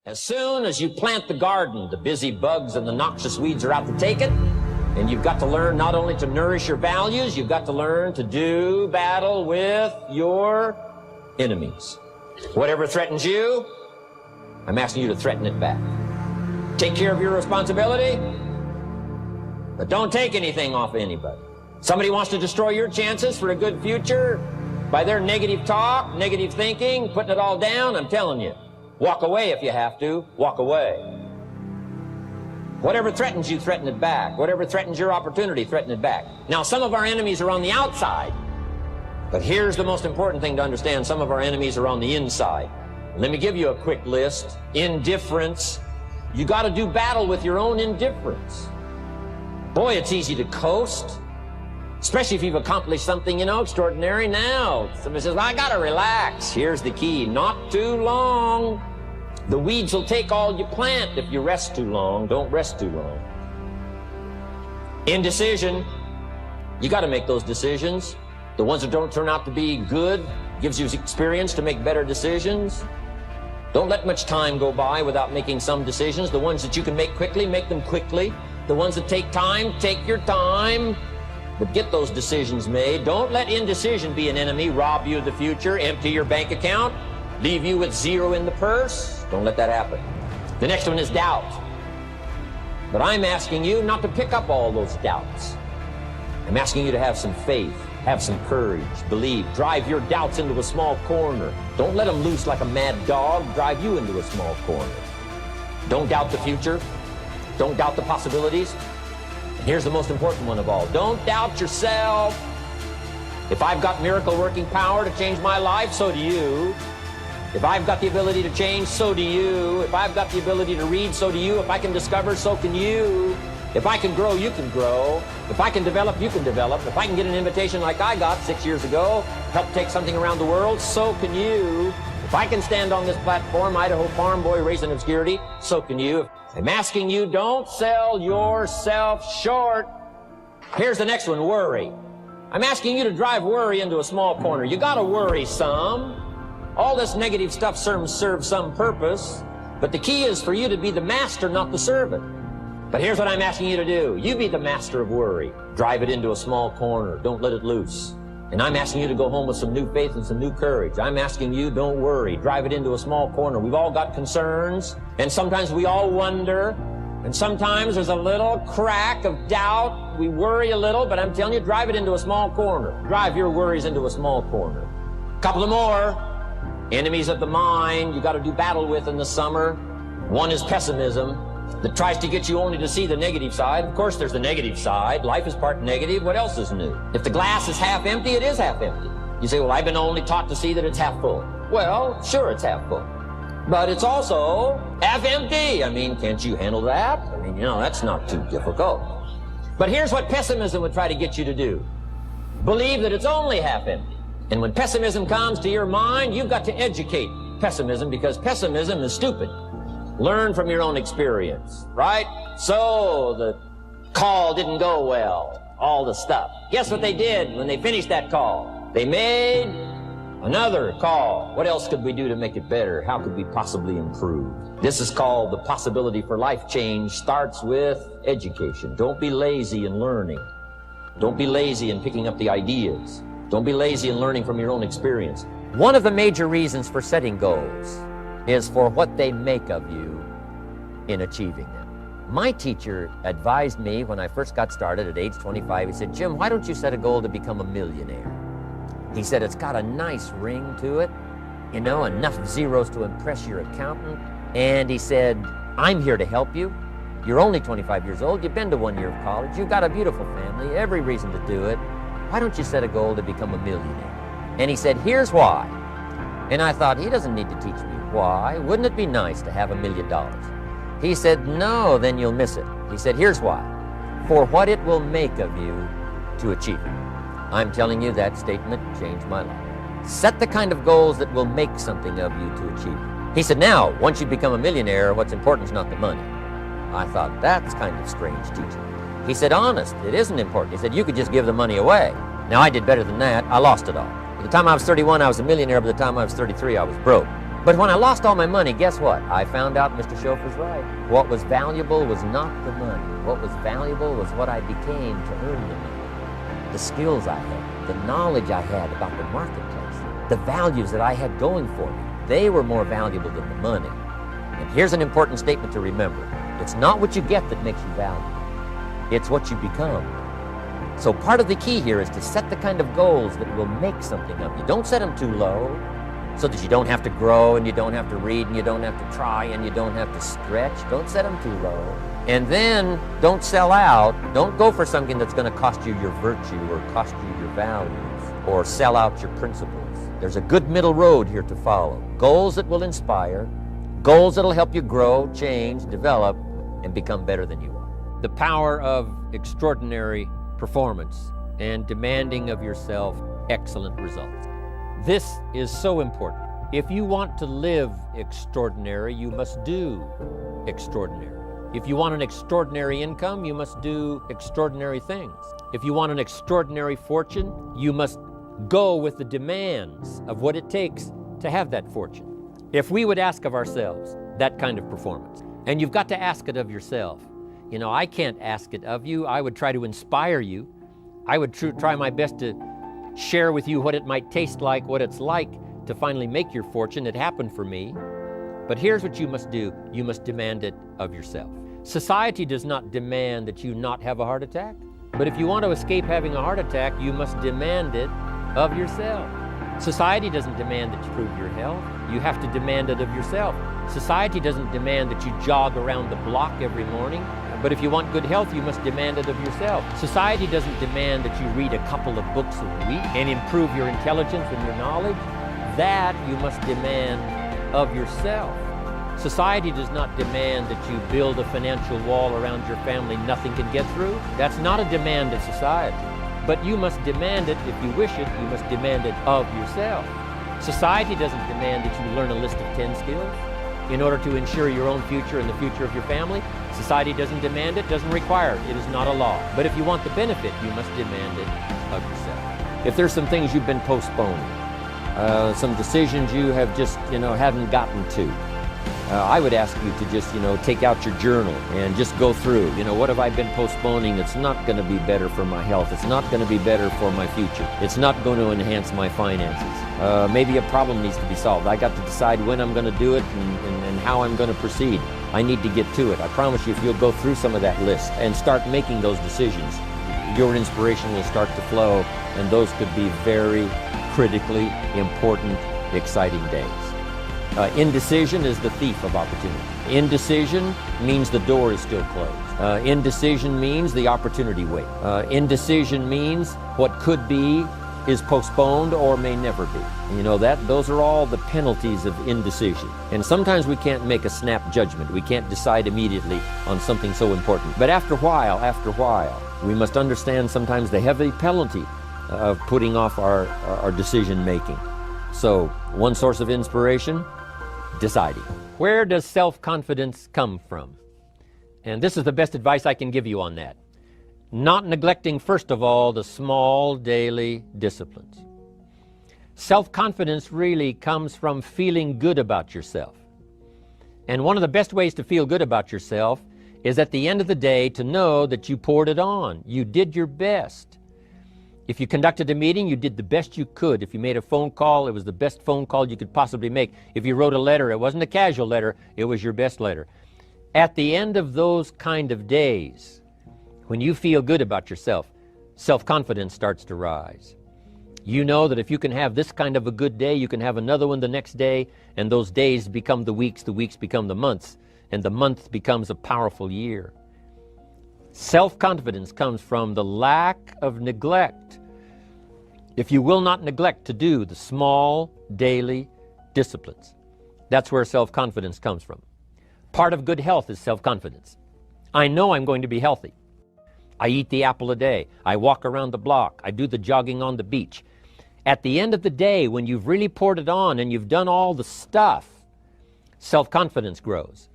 As soon as you plant the garden, the busy bugs and the noxious weeds are out to take it. And you've got to learn not only to nourish your values, you've got to learn to do battle with your enemies. Whatever threatens you, I'm asking you to threaten it back. Take care of your responsibility, but don't take anything off of anybody. Somebody wants to destroy your chances for a good future by their negative talk, negative thinking, putting it all down. I'm telling you, walk away if you have to. Walk away. Whatever threatens you, threaten it back. Whatever threatens your opportunity, threaten it back. Now, some of our enemies are on the outside, but here's the most important thing to understand. Some of our enemies are on the inside. Let me give you a quick list. Indifference. You got to do battle with your own indifference. Boy, it's easy to coast, especially if you've accomplished something, extraordinary. Now, somebody says, well, I got to relax. Here's the key. Not too long. The weeds will take all you plant if you rest too long. Don't rest too long. Indecision. You got to make those decisions. The ones that don't turn out to be good gives you experience to make better decisions. Don't let much time go by without making some decisions. The ones that you can make quickly, make them quickly. The ones that take time, take your time. But get those decisions made. Don't let indecision be an enemy, rob you of the future, empty your bank account, leave you with zero in the purse. Don't let that happen. The next one is doubt. But I'm asking you not to pick up all those doubts. I'm asking you to have some faith, have some courage, believe, drive your doubts into a small corner. Don't let them loose like a mad dog, drive you into a small corner. Don't doubt the future. Don't doubt the possibilities. And here's the most important one of all. Don't doubt yourself. If I've got miracle working power to change my life, so do you. If I've got the ability to change, so do you. If I've got the ability to read, so do you. If I can discover, so can you. If I can grow, you can grow. If I can develop, you can develop. If I can get an invitation like I got 6 years ago, help take something around the world, so can you. If I can stand on this platform, Idaho farm boy raised in obscurity, so can you. I'm asking you, don't sell yourself short. Here's the next one, worry. I'm asking you to drive worry into a small corner. You got to worry some. All this negative stuff serves some purpose, but the key is for you to be the master, not the servant. But here's what I'm asking you to do. You be the master of worry. Drive it into a small corner. Don't let it loose. And I'm asking you to go home with some new faith and some new courage. I'm asking you, don't worry. Drive it into a small corner. We've all got concerns, and sometimes we all wonder, and sometimes there's a little crack of doubt. We worry a little, but I'm telling you, drive it into a small corner. Drive your worries into a small corner. Couple of more. Enemies of the mind you got to do battle with in the summer. One is pessimism, that tries to get you only to see the negative side. Of course, there's the negative side. Life is part negative. What else is new? If the glass is half empty, it is half empty. You say, well, I've been only taught to see that it's half full. Well, sure, it's half full. But it's also half empty. I mean, can't you handle that? I mean, that's not too difficult. But here's what pessimism would try to get you to do. Believe that it's only half empty. And when pessimism comes to your mind, you've got to educate pessimism, because pessimism is stupid. Learn from your own experience, right? So the call didn't go well, all the stuff. Guess what they did when they finished that call? They made another call. What else could we do to make it better? How could we possibly improve? This is called the possibility for life change. Starts with education. Don't be lazy in learning. Don't be lazy in picking up the ideas. Don't be lazy in learning from your own experience. One of the major reasons for setting goals is for what they make of you in achieving them. My teacher advised me when I first got started at age 25, he said, Jim, why don't you set a goal to become a millionaire? He said, it's got a nice ring to it, enough zeros to impress your accountant. And he said, I'm here to help you. You're only 25 years old. You've been to 1 year of college. You've got a beautiful family, every reason to do it. Why don't you set a goal to become a millionaire? And he said, here's why. And I thought, he doesn't need to teach me why. Wouldn't it be nice to have $1 million? He said, no, then you'll miss it. He said, here's why. For what it will make of you to achieve it. I'm telling you, that statement changed my life. Set the kind of goals that will make something of you to achieve it. He said, now, once you become a millionaire, what's important is not the money. I thought, that's kind of strange teaching. He said, honest, it isn't important. He said, you could just give the money away. Now, I did better than that. I lost it all. By the time I was 31, I was a millionaire. By the time I was 33, I was broke. But when I lost all my money, guess what? I found out Mr. Schofer's right. What was valuable was not the money. What was valuable was what I became to earn the money. The skills I had, the knowledge I had about the marketplace, the values that I had going for me. They were more valuable than the money. And here's an important statement to remember. It's not what you get that makes you valuable. It's what you become. So part of the key here is to set the kind of goals that will make something of you. Don't set them too low so that you don't have to grow and you don't have to read and you don't have to try and you don't have to stretch. Don't set them too low. And then don't sell out. Don't go for something that's going to cost you your virtue or cost you your values or sell out your principles. There's a good middle road here to follow. Goals that will inspire, goals that will help you grow, change, develop, and become better than you are. The power of extraordinary performance and demanding of yourself excellent results. This is so important. If you want to live extraordinary, you must do extraordinary. If you want an extraordinary income, you must do extraordinary things. If you want an extraordinary fortune, you must go with the demands of what it takes to have that fortune. If we would ask of ourselves that kind of performance, and you've got to ask it of yourself. You know, I can't ask it of you. I would try to inspire you. I would try my best to share with you what it might taste like, what it's like to finally make your fortune. It happened for me. But here's what you must do. You must demand it of yourself. Society does not demand that you not have a heart attack. But if you want to escape having a heart attack, you must demand it of yourself. Society doesn't demand that you prove your health. You have to demand it of yourself. Society doesn't demand that you jog around the block every morning. But if you want good health, you must demand it of yourself. Society doesn't demand that you read a couple of books a week and improve your intelligence and your knowledge. That you must demand of yourself. Society does not demand that you build a financial wall around your family nothing can get through. That's not a demand of society. But you must demand it if you wish it. You must demand it of yourself. Society doesn't demand that you learn a list of 10 skills in order to ensure your own future and the future of your family. Society doesn't demand it, doesn't require it. It is not a law. But if you want the benefit, you must demand it of yourself. If there's some things you've been postponing, some decisions you have just, haven't gotten to, I would ask you to just, take out your journal and just go through, what have I been postponing? It's not going to be better for my health. It's not going to be better for my future. It's not going to enhance my finances. Maybe a problem needs to be solved. I got to decide when I'm going to do it and how I'm going to proceed. I need to get to it. I promise you, if you'll go through some of that list and start making those decisions, your inspiration will start to flow, and those could be very critically important, exciting days. Indecision is the thief of opportunity. Indecision means the door is still closed. Indecision means the opportunity waits. Indecision means what could be is postponed or may never be. Those are all the penalties of indecision. And sometimes we can't make a snap judgment. We can't decide immediately on something so important. But after a while, we must understand sometimes the heavy penalty of putting off our decision making. So, one source of inspiration, deciding. Where does self-confidence come from? And this is the best advice I can give you on that. Not neglecting, first of all, the small daily disciplines. Self-confidence really comes from feeling good about yourself. And one of the best ways to feel good about yourself is at the end of the day to know that you poured it on. You did your best. If you conducted a meeting, you did the best you could. If you made a phone call, it was the best phone call you could possibly make. If you wrote a letter, it wasn't a casual letter, it was your best letter. At the end of those kind of days, when you feel good about yourself, self-confidence starts to rise. You know that if you can have this kind of a good day, you can have another one the next day, and those days become the weeks become the months, and the month becomes a powerful year. Self-confidence comes from the lack of neglect. If you will not neglect to do the small daily disciplines, that's where self-confidence comes from. Part of good health is self-confidence. I know I'm going to be healthy. I eat the apple a day. I walk around the block. I do the jogging on the beach. At the end of the day, when you've really poured it on and you've done all the stuff, self-confidence grows.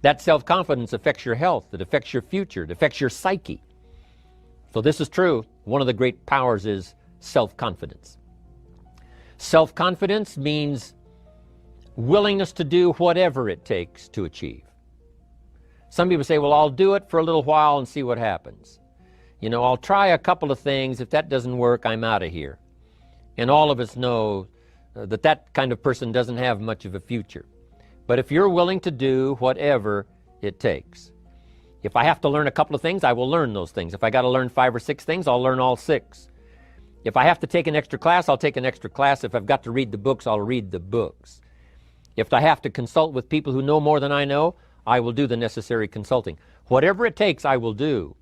That self-confidence affects your health, it affects your future, it affects your psyche. So this is true. One of the great powers is self-confidence. Self-confidence means willingness to do whatever it takes to achieve. Some people say, well, I'll do it for a little while and see what happens. You know, I'll try a couple of things. If that doesn't work, I'm out of here. And all of us know that that kind of person doesn't have much of a future. But if you're willing to do whatever it takes, if I have to learn a couple of things, I will learn those things. If I got to learn 5 or 6 things, I'll learn all 6. If I have to take an extra class, I'll take an extra class. If I've got to read the books, I'll read the books. If I have to consult with people who know more than I know, I will do the necessary consulting. Whatever it takes, I will do.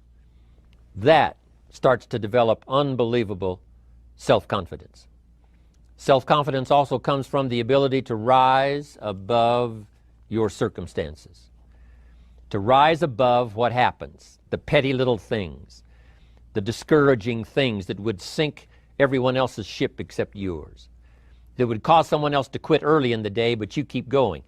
That starts to develop unbelievable self-confidence. Self-confidence also comes from the ability to rise above your circumstances, to rise above what happens, the petty little things, the discouraging things that would sink everyone else's ship except yours, that would cause someone else to quit early in the day, but you keep going.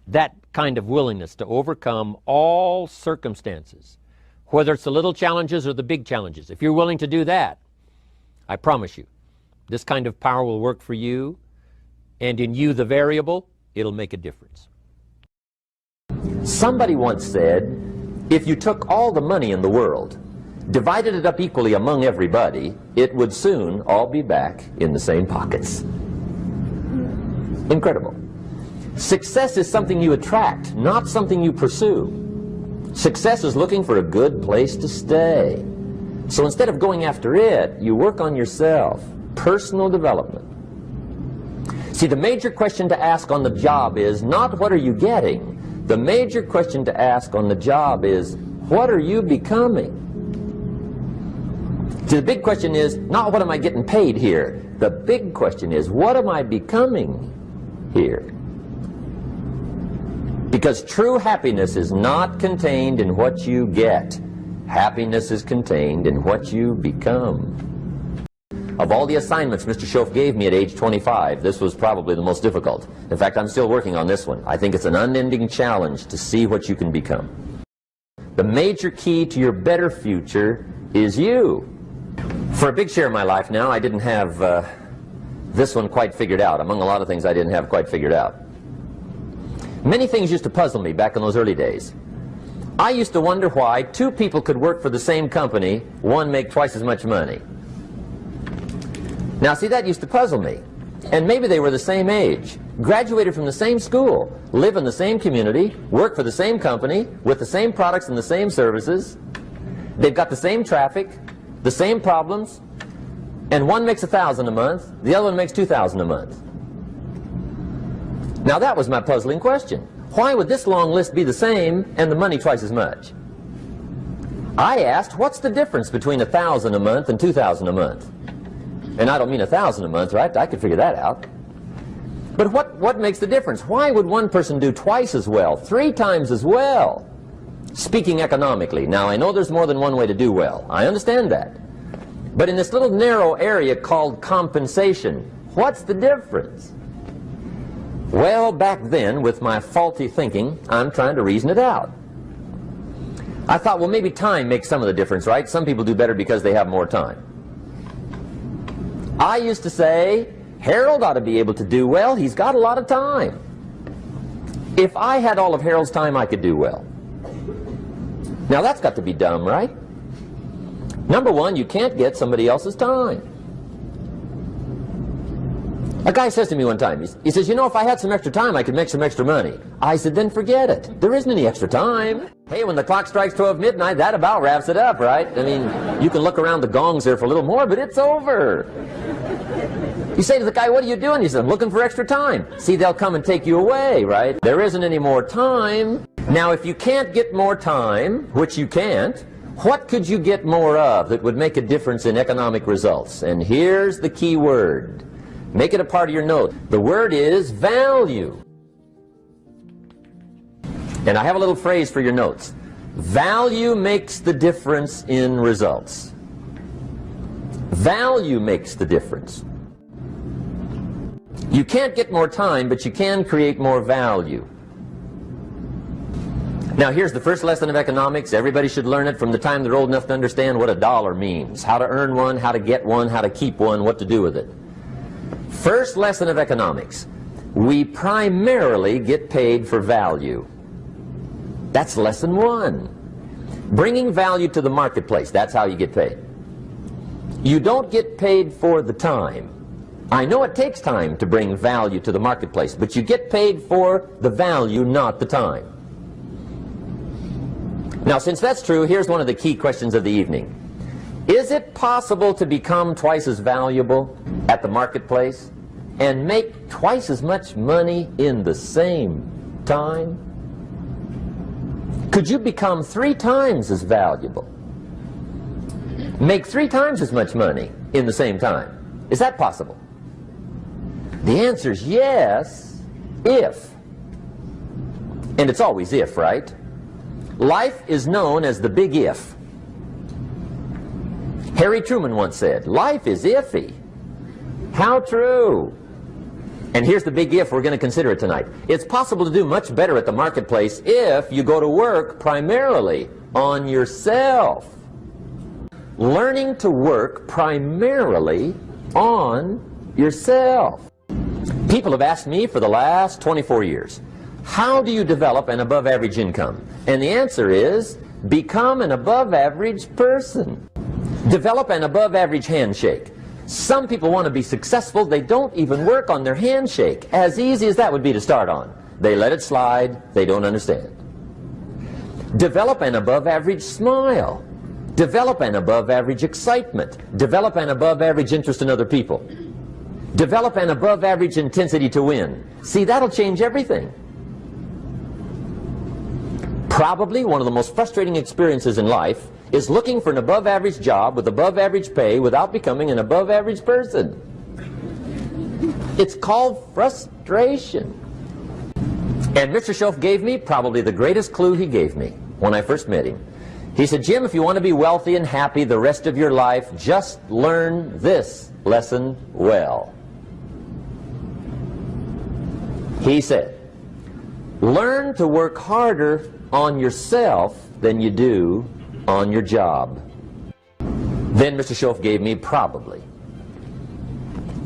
That kind of willingness to overcome all circumstances, whether it's the little challenges or the big challenges. If you're willing to do that, I promise you, this kind of power will work for you, and in you, the variable, it'll make a difference. Somebody once said, if you took all the money in the world, divided it up equally among everybody, it would soon all be back in the same pockets. Incredible. Success is something you attract, not something you pursue. Success is looking for a good place to stay. So instead of going after it, you work on yourself. Personal development. See, the major question to ask on the job is not what are you getting. The major question to ask on the job is what are you becoming? See, the big question is not what am I getting paid here. The big question is what am I becoming here? Because true happiness is not contained in what you get. Happiness is contained in what you become. Of all the assignments Mr. Schoaf gave me at age 25, this was probably the most difficult. In fact, I'm still working on this one. I think it's an unending challenge to see what you can become. The major key to your better future is you. For a big share of my life now, I didn't have this one quite figured out. Among a lot of things I didn't have quite figured out. Many things used to puzzle me back in those early days. I used to wonder why 2 people could work for the same company, one make twice as much money. Now see, that used to puzzle me. And maybe they were the same age, graduated from the same school, live in the same community, work for the same company, with the same products and the same services. They've got the same traffic, the same problems, and one makes $1,000 a month, the other one makes $2,000 a month. Now that was my puzzling question. Why would this long list be the same and the money twice as much? I asked, what's the difference between $1,000 a month and $2,000 a month? And I don't mean $1,000 a month, right? I could figure that out. But what makes the difference? Why would one person do twice as well, 3 times as well? Speaking economically. Now I know there's more than one way to do well. I understand that. But in this little narrow area called compensation, what's the difference? Well, back then, with my faulty thinking, I'm trying to reason it out. I thought, well, maybe time makes some of the difference, right? Some people do better because they have more time. I used to say, Harold ought to be able to do well. He's got a lot of time. If I had all of Harold's time, I could do well. Now, that's got to be dumb, right? Number one, you can't get somebody else's time. A guy says to me one time, he says, you know, if I had some extra time, I could make some extra money. I said, then forget it. There isn't any extra time. Hey, when the clock strikes 12 midnight, that about wraps it up, right? I mean, you can look around the gongs there for a little more, but it's over. You say to the guy, what are you doing? He says, I'm looking for extra time. See, they'll come and take you away, right? There isn't any more time. Now, if you can't get more time, which you can't, what could you get more of that would make a difference in economic results? And here's the key word. Make it a part of your note. The word is value. And I have a little phrase for your notes. Value makes the difference in results. Value makes the difference. You can't get more time, but you can create more value. Now here's the first lesson of economics. Everybody should learn it from the time they're old enough to understand what a dollar means. How to earn one, how to get one, how to keep one, what to do with it. First lesson of economics. We primarily get paid for value. That's lesson one. Bringing value to the marketplace, that's how you get paid. You don't get paid for the time. I know it takes time to bring value to the marketplace, but you get paid for the value, not the time. Now, since that's true, here's one of the key questions of the evening. Is it possible to become twice as valuable at the marketplace and make twice as much money in the same time? Could you become 3 times as valuable? Make 3 times as much money in the same time? Is that possible? The answer is yes, if. And it's always if, right? Life is known as the big if. Harry Truman once said, life is iffy. How true. And here's the big if we're going to consider it tonight. It's possible to do much better at the marketplace if you go to work primarily on yourself. Learning to work primarily on yourself. People have asked me for the last 24 years, how do you develop an above-average income? And the answer is, become an above-average person. Develop an above-average handshake. Some people want to be successful, they don't even work on their handshake. As easy as that would be to start on. They let it slide, they don't understand. Develop an above-average smile. Develop an above-average excitement. Develop an above-average interest in other people. Develop an above-average intensity to win. See, that'll change everything. Probably one of the most frustrating experiences in life is looking for an above-average job with above-average pay without becoming an above-average person. It's called frustration. And Mr. Schoaf gave me probably the greatest clue he gave me when I first met him. He said, Jim, if you want to be wealthy and happy the rest of your life, just learn this lesson well. He said, learn to work harder on yourself than you do on your job. Then Mr. Schoaf gave me probably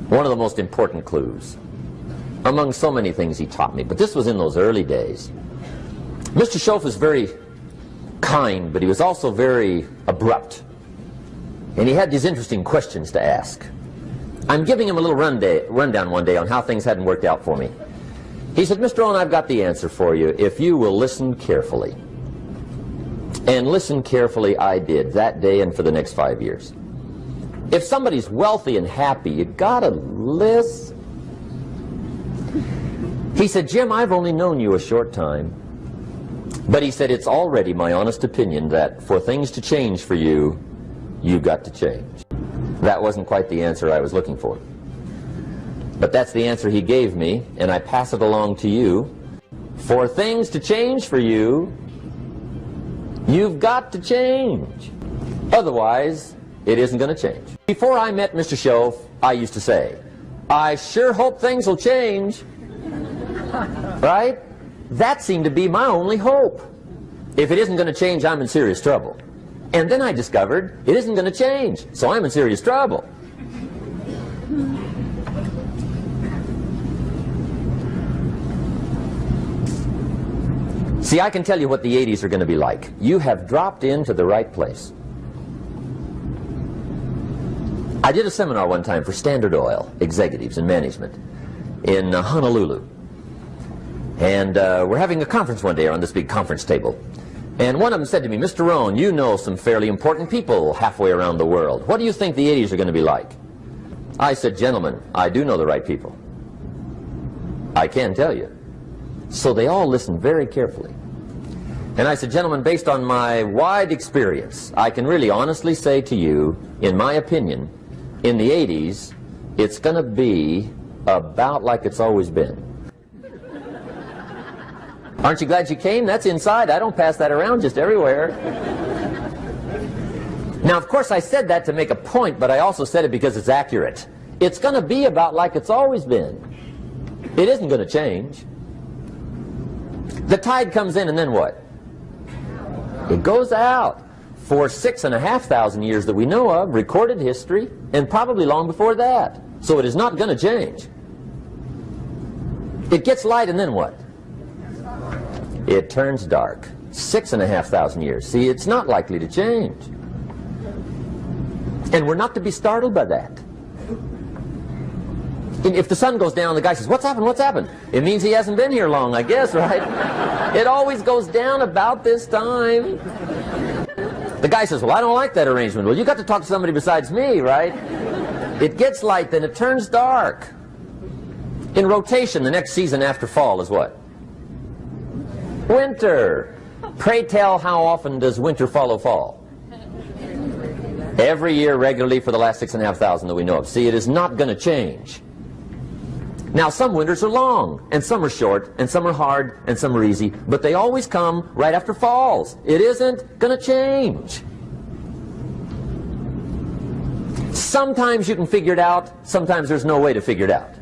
one of the most important clues among so many things he taught me, but this was in those early days. Mr. Schoaf was very kind, but he was also very abrupt, and he had these interesting questions to ask. I'm giving him a little rundown one day on how things hadn't worked out for me. He said, Mr. Rohn, I've got the answer for you if you will listen carefully. And listen carefully I did that day and for the next 5 years. If somebody's wealthy and happy, you gotta listen. He said, Jim, I've only known you a short time, but he said, it's already my honest opinion that for things to change for you, you've got to change. That wasn't quite the answer I was looking for. But that's the answer he gave me, and I pass it along to you. For things to change for you, you've got to change. Otherwise, it isn't going to change. Before I met Mr. Schoaf, I used to say, I sure hope things will change. Right? That seemed to be my only hope. If it isn't going to change, I'm in serious trouble. And then I discovered it isn't going to change, so I'm in serious trouble. See, I can tell you what the 80s are going to be like. You have dropped into the right place. I did a seminar one time for Standard Oil executives and management in Honolulu. And we're having a conference one day on this big conference table. And one of them said to me, Mr. Rohn, you know some fairly important people halfway around the world. What do you think the 80s are going to be like? I said, gentlemen, I do know the right people. I can tell you. So they all listened very carefully. And I said, gentlemen, based on my wide experience, I can really honestly say to you, in my opinion, in the 80s, it's going to be about like it's always been. Aren't you glad you came? That's inside. I don't pass that around just everywhere. Now, of course, I said that to make a point, but I also said it because it's accurate. It's going to be about like it's always been. It isn't going to change. The tide comes in and then what? It goes out. For 6,500 years that we know of, recorded history, and probably long before that. So it is not going to change. It gets light, and then what? It turns dark. 6,500 years. See, it's not likely to change. And we're not to be startled by that. If the sun goes down, the guy says, "What's happened? What's happened?" It means he hasn't been here long, I guess, right? It always goes down about this time. The guy says, "Well, I don't like that arrangement." Well, you got to talk to somebody besides me, right? It gets light, then it turns dark. In rotation, the next season after fall is what? Winter. Pray tell, how often does winter follow fall? Every year regularly for the last 6,500 that we know of. See, it is not going to change. Now, some winters are long, and some are short, and some are hard, and some are easy, but they always come right after falls. It isn't going to change. Sometimes you can figure it out, sometimes there's no way to figure it out.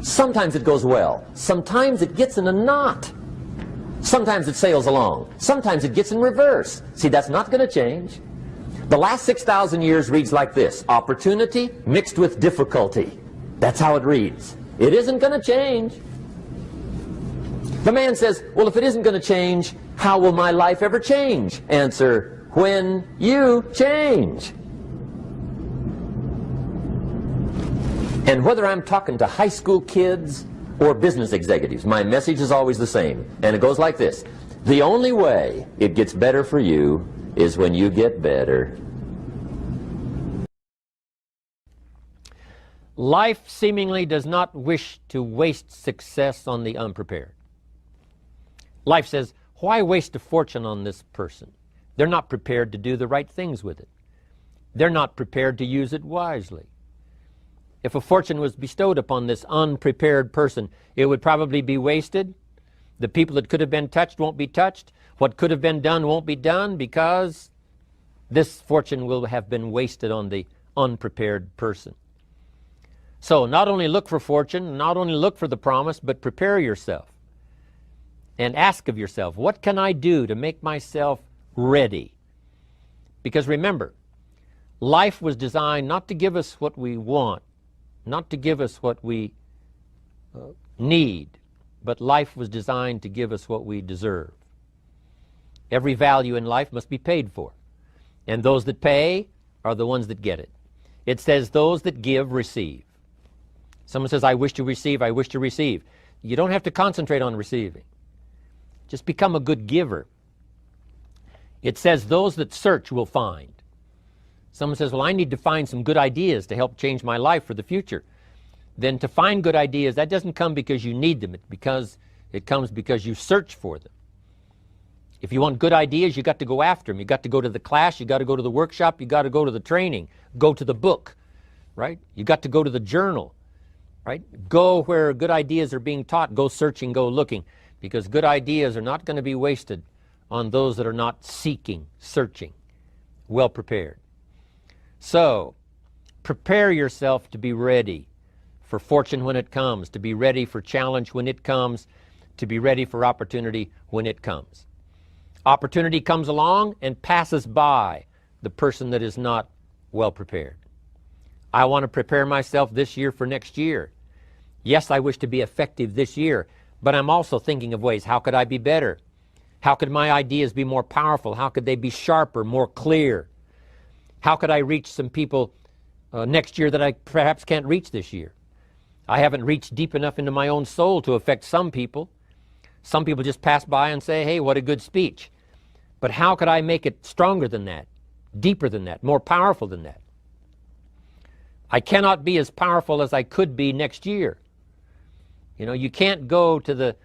Sometimes it goes well, sometimes it gets in a knot. Sometimes it sails along, sometimes it gets in reverse. See, that's not going to change. The last 6,000 years reads like this: opportunity mixed with difficulty. That's how it reads. It isn't going to change. The man says, "Well, if it isn't going to change, how will my life ever change?" Answer: when you change. And whether I'm talking to high school kids or business executives, my message is always the same. And it goes like this: the only way it gets better for you is when you get better. Life seemingly does not wish to waste success on the unprepared. Life says, why waste a fortune on this person? They're not prepared to do the right things with it. They're not prepared to use it wisely. If a fortune was bestowed upon this unprepared person, it would probably be wasted. The people that could have been touched won't be touched. What could have been done won't be done, because this fortune will have been wasted on the unprepared person. So not only look for fortune, not only look for the promise, but prepare yourself and ask of yourself, what can I do to make myself ready? Because remember, life was designed not to give us what we want, not to give us what we need, but life was designed to give us what we deserve. Every value in life must be paid for, and those that pay are the ones that get it. It says those that give receive. Someone says, "I wish to receive, I wish to receive." You don't have to concentrate on receiving. Just become a good giver. It says those that search will find. Someone says, "Well, I need to find some good ideas to help change my life for the future." Then to find good ideas, that doesn't come because you need them. It comes because you search for them. If you want good ideas, you got to go after them. You got to go to the class, you got to go to the workshop, you got to go to the training, go to the book, right? You got to go to the journal, right? Go where good ideas are being taught. Go searching, go looking, because good ideas are not going to be wasted on those that are not seeking, searching, well prepared. So, prepare yourself to be ready for fortune when it comes, to be ready for challenge when it comes, to be ready for opportunity when it comes. Opportunity comes along and passes by the person that is not well prepared. I want to prepare myself this year for next year. Yes, I wish to be effective this year, but I'm also thinking of ways, how could I be better? How could my ideas be more powerful? How could they be sharper, more clear? How could I reach some people next year that I perhaps can't reach this year? I haven't reached deep enough into my own soul to affect some people. Some people just pass by and say, "Hey, what a good speech." But how could I make it stronger than that, deeper than that, more powerful than that? I cannot be as powerful as I could be next year. You know, you can't go to the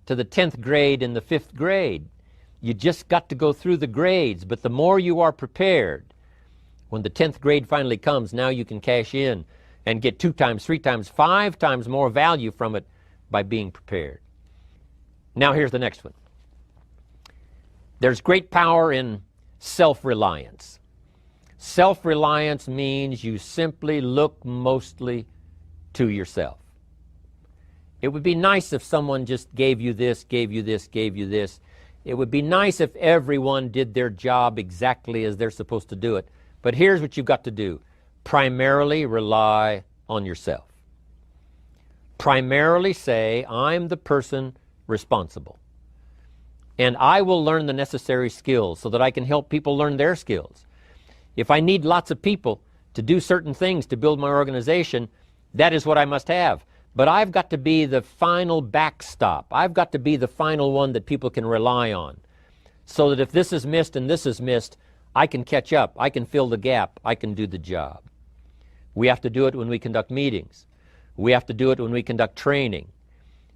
10th grade in the 5th grade. You just got to go through the grades. But the more you are prepared, when the 10th grade finally comes, now you can cash in and get 2 times, 3 times, 5 times more value from it by being prepared. Now here's the next one. There's great power in self-reliance. Self-reliance means you simply look mostly to yourself. It would be nice if someone just gave you this, gave you this, gave you this. It would be nice if everyone did their job exactly as they're supposed to do it. But here's what you've got to do. Primarily rely on yourself. Primarily say, I'm the person responsible. And I will learn the necessary skills so that I can help people learn their skills. If I need lots of people to do certain things to build my organization, that is what I must have. But I've got to be the final backstop. I've got to be the final one that people can rely on. So that if this is missed and this is missed, I can catch up. I can fill the gap. I can do the job. We have to do it when we conduct meetings. We have to do it when we conduct training.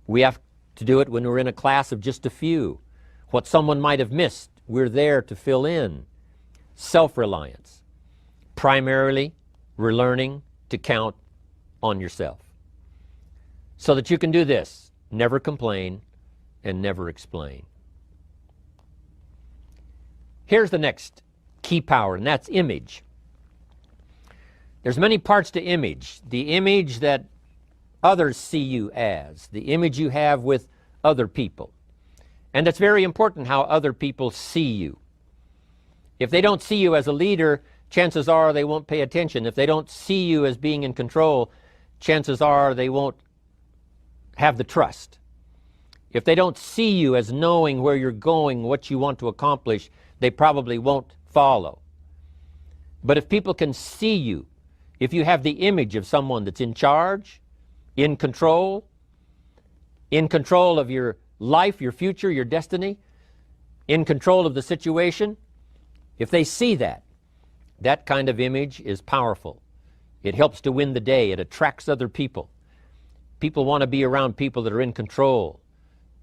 We have to do it when we're in a class of just a few. What someone might have missed, we're there to fill in. Self-reliance. Primarily, we're learning to count on yourself. So that you can do this, never complain and never explain. Here's the next key power, and that's image. There's many parts to image. The image that others see you as, the image you have with other people. And it's very important how other people see you. If they don't see you as a leader, chances are they won't pay attention. If they don't see you as being in control, chances are they won't have the trust. If they don't see you as knowing where you're going, what you want to accomplish, they probably won't follow. But if people can see you, if you have the image of someone that's in charge, in control of your life, your future, your destiny, in control of the situation, if they see that, that kind of image is powerful. It helps to win the day. It attracts other people. People want to be around people that are in control,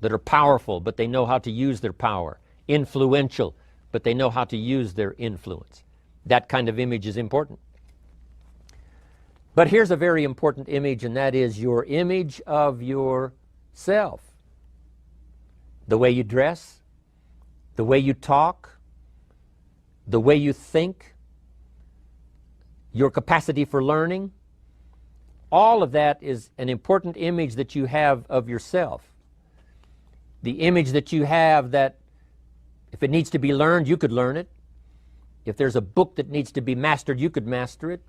that are powerful, but they know how to use their power, influential, but they know how to use their influence. That kind of image is important. But here's a very important image, and that is your image of yourself. The way you dress, the way you talk, the way you think, your capacity for learning, all of that is an important image that you have of yourself. The image that you have that if it needs to be learned, you could learn it. If there's a book that needs to be mastered, you could master it.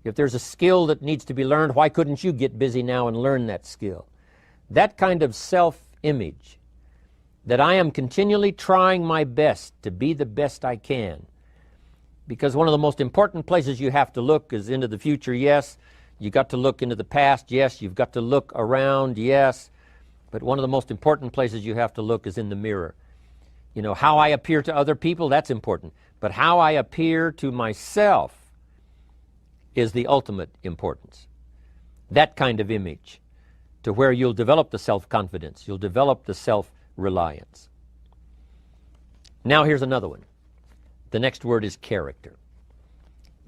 If there's a skill that needs to be learned, why couldn't you get busy now and learn that skill? That kind of self-image, that I am continually trying my best to be the best I can. Because one of the most important places you have to look is into the future, yes. You got to look into the past, yes. You've got to look around, yes. But one of the most important places you have to look is in the mirror. You know, how I appear to other people, that's important. But how I appear to myself is the ultimate importance. That kind of image, to where you'll develop the self-confidence, you'll develop the self-reliance. Now here's another one. The next word is character.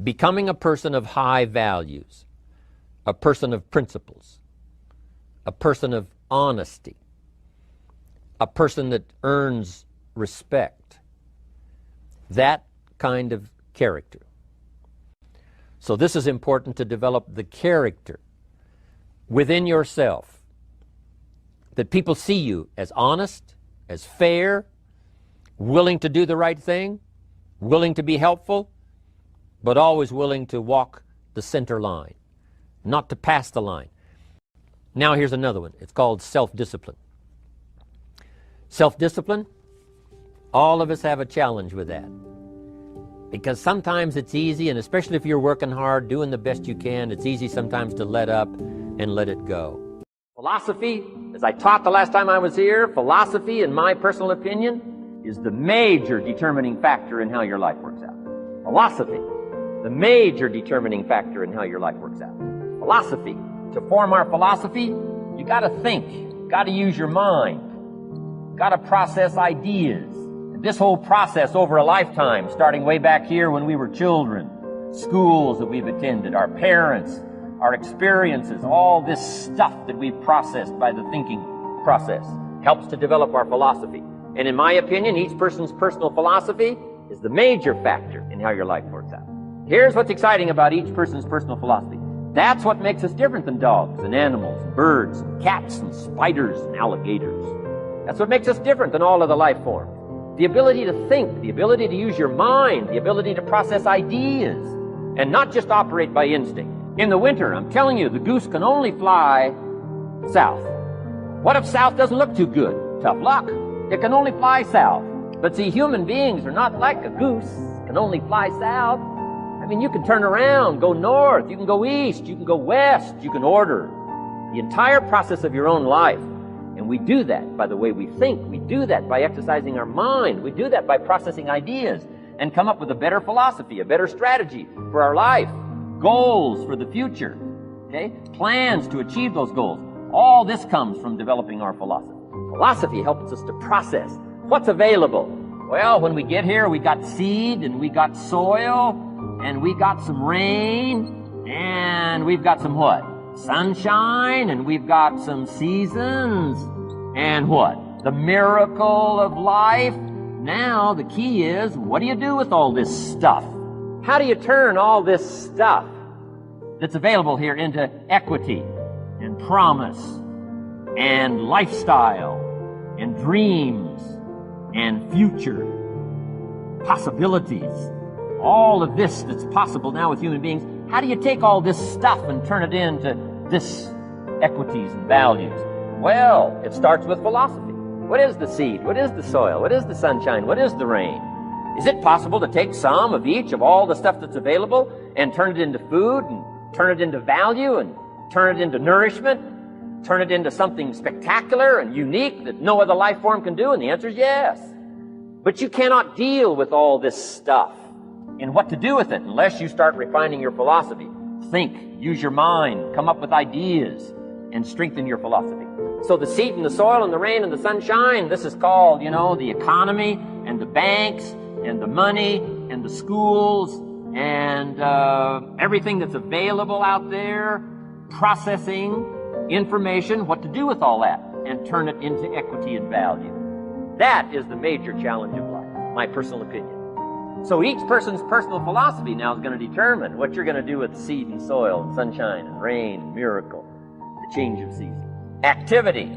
Becoming a person of high values, a person of principles, a person of honesty, a person that earns respect. That kind of character. So this is important to develop the character within yourself, that people see you as honest, as fair, willing to do the right thing, willing to be helpful, but always willing to walk the center line, not to pass the line. Now here's another one. It's called self-discipline. Self-discipline, all of us have a challenge with that. Because sometimes it's easy, and especially if you're working hard, doing the best you can, it's easy sometimes to let up and let it go. Philosophy, as I taught the last time I was here, philosophy, in my personal opinion, is the major determining factor in how your life works out. Philosophy, the major determining factor in how your life works out. Philosophy. To form our philosophy, you got to think, you got to use your mind, you got to process ideas. This whole process over a lifetime, starting way back here when we were children, schools that we've attended, our parents, our experiences, all this stuff that we've processed by the thinking process helps to develop our philosophy. And in my opinion, each person's personal philosophy is the major factor in how your life works out. Here's what's exciting about each person's personal philosophy. That's what makes us different than dogs and animals, and birds, and cats, and spiders, and alligators. That's what makes us different than all of the life forms. The ability to think, the ability to use your mind, the ability to process ideas, and not just operate by instinct. In the winter, I'm telling you, the goose can only fly south. What if south doesn't look too good? Tough luck. It can only fly south. But see, human beings are not like a goose. It can only fly south. I mean, you can turn around, go north, you can go east, you can go west, you can order the entire process of your own life. And we do that by the way we think. We do that by exercising our mind. We do that by processing ideas and come up with a better philosophy, a better strategy for our life, goals for the future, okay? Plans to achieve those goals. All this comes from developing our philosophy. Philosophy helps us to process what's available. Well, when we get here, we got seed, and we got soil, and we got some rain, and we've got some what? Sunshine, and we've got some seasons, and what? The miracle of life. Now, the key is, what do you do with all this stuff? How do you turn all this stuff that's available here into equity and promise and lifestyle and dreams and future possibilities? All of this that's possible now with human beings, how do you take all this stuff and turn it into this equities and values? Well, it starts with philosophy. What is the seed? What is the soil? What is the sunshine? What is the rain? Is it possible to take some of each of all the stuff that's available and turn it into food and turn it into value and turn it into nourishment, turn it into something spectacular and unique that no other life form can do? And the answer is yes. But you cannot deal with all this stuff and what to do with it unless you start refining your philosophy. Think, use your mind, come up with ideas, and strengthen your philosophy. So the seed and the soil and the rain and the sunshine, this is called, the economy and the banks and the money and the schools and everything that's available out there, processing information, what to do with all that, and turn it into equity and value. That is the major challenge of life, my personal opinion. So each person's personal philosophy now is going to determine what you're going to do with seed and soil and sunshine and rain and miracle, the change of season. Activity.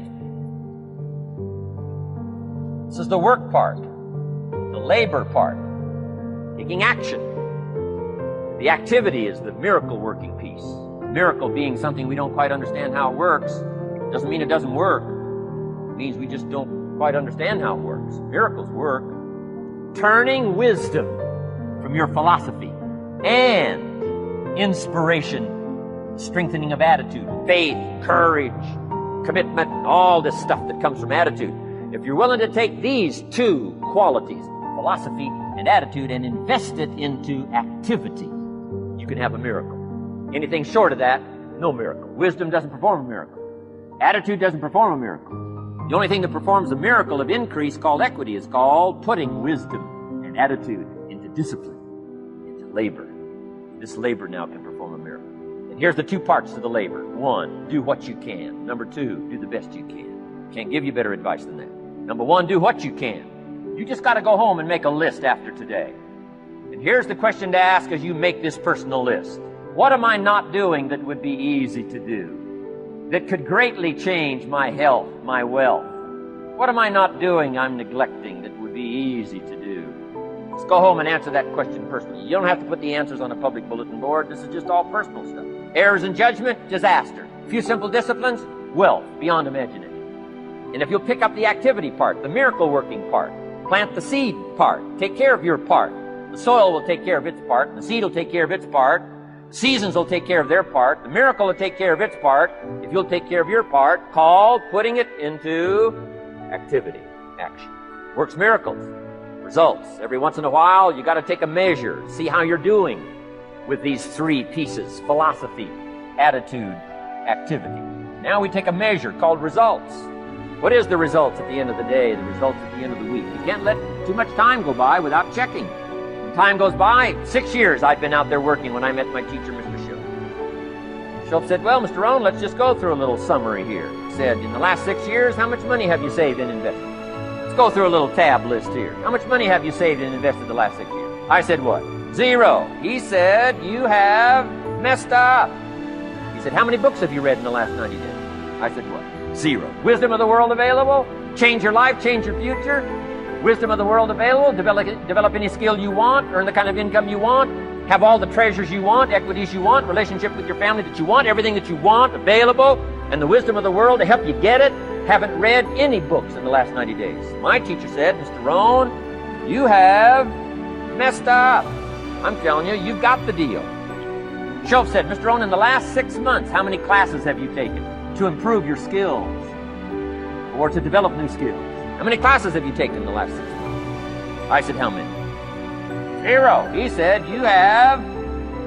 This is the work part, the labor part, taking action. The activity is the miracle working piece. Miracle being something we don't quite understand how it works. Doesn't mean it doesn't work. It means we just don't quite understand how it works. Miracles work. Turning wisdom from your philosophy and inspiration, strengthening of attitude, faith, courage, commitment, all this stuff that comes from attitude. If you're willing to take these two qualities, philosophy and attitude, and invest it into activity, you can have a miracle. Anything short of that, no miracle. Wisdom doesn't perform a miracle. Attitude doesn't perform a miracle. The only thing that performs a miracle of increase called equity is called putting wisdom and attitude into discipline, into labor. This labor now can perform a miracle. And here's the two parts to the labor. One, do what you can. Number two, do the best you can. Can't give you better advice than that. Number one, do what you can. You just got to go home and make a list after today. And here's the question to ask as you make this personal list. What am I not doing that would be easy to do, that could greatly change my health, my wealth? What am I not doing I'm neglecting that would be easy to do? Let's go home and answer that question personally. You don't have to put the answers on a public bulletin board. This is just all personal stuff. Errors in judgment, disaster. A few simple disciplines, wealth beyond imagination. And if you'll pick up the activity part, the miracle working part, plant the seed part, take care of your part. The soil will take care of its part. The seed will take care of its part. Seasons will take care of their part. The miracle will take care of its part. If you'll take care of your part, called putting it into activity, action. Works miracles, results. Every once in a while, you got to take a measure, see how you're doing with these three pieces: philosophy, attitude, activity. Now we take a measure called results. What is the results at the end of the day, the results at the end of the week? You can't let too much time go by without checking. Time goes by. 6 years I'd been out there working when I met my teacher, Mr. Shope. Shope said, well, Mr. Rohn, let's just go through a little summary here. He said, in the last 6 years, how much money have you saved and invested? Let's go through a little tab list here. How much money have you saved and invested the last 6 years? I said, what? 0. He said, you have messed up. He said, how many books have you read in the last 90 days? I said, what? 0. Wisdom of the world available? Change your life, change your future? Wisdom of the world available, develop any skill you want, earn the kind of income you want, have all the treasures you want, equities you want, relationship with your family that you want, everything that you want available, and the wisdom of the world to help you get it haven't read any books in the last 90 days. My teacher said, Mr. Rohn, you have messed up. I'm telling you, you've got the deal. Schultz said, Mr. Rohn, in the last 6 months, how many classes have you taken to improve your skills or to develop new skills? How many classes have you taken in the last 6 months? I said, how many? 0. He said, you have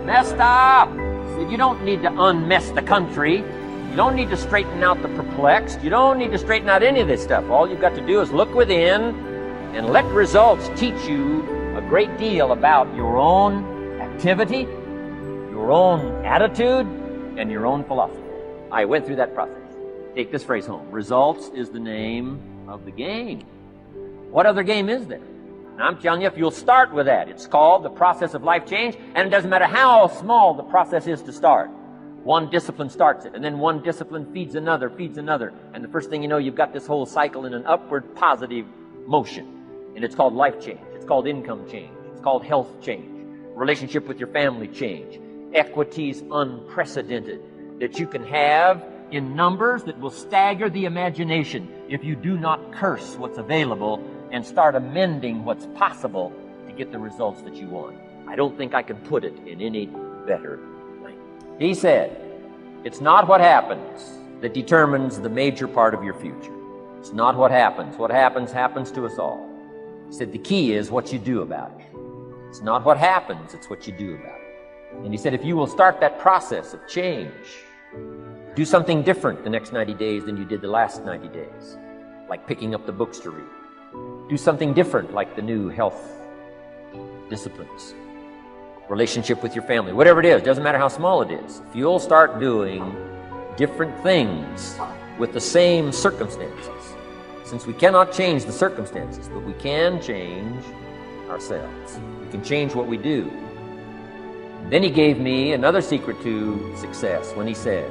messed up. He said, you don't need to unmess the country. You don't need to straighten out the perplexed. You don't need to straighten out any of this stuff. All you've got to do is look within and let results teach you a great deal about your own activity, your own attitude, and your own philosophy. I went through that process. Take this phrase home. Results is the name of the game. What other game is there? And I'm telling you, if you'll start with that, it's called the process of life change, and it doesn't matter how small the process is to start. One discipline starts it, and then one discipline feeds another, and the first thing you know, you've got this whole cycle in an upward positive motion. And it's called life change. It's called income change. It's called health change. Relationship with your family change. Equities unprecedented that you can have in numbers that will stagger the imagination if you do not curse what's available and start amending what's possible to get the results that you want. I don't think I can put it in any better way. He said, it's not what happens that determines the major part of your future. It's not what happens. What happens to us all. He said, the key is what you do about it. It's not what happens, it's what you do about it. And he said, if you will start that process of change, do something different the next 90 days than you did the last 90 days, like picking up the books to read. Do something different, like the new health disciplines, relationship with your family, whatever it is, doesn't matter how small it is. If you'll start doing different things with the same circumstances, since we cannot change the circumstances, but we can change ourselves. We can change what we do. Then he gave me another secret to success when he said,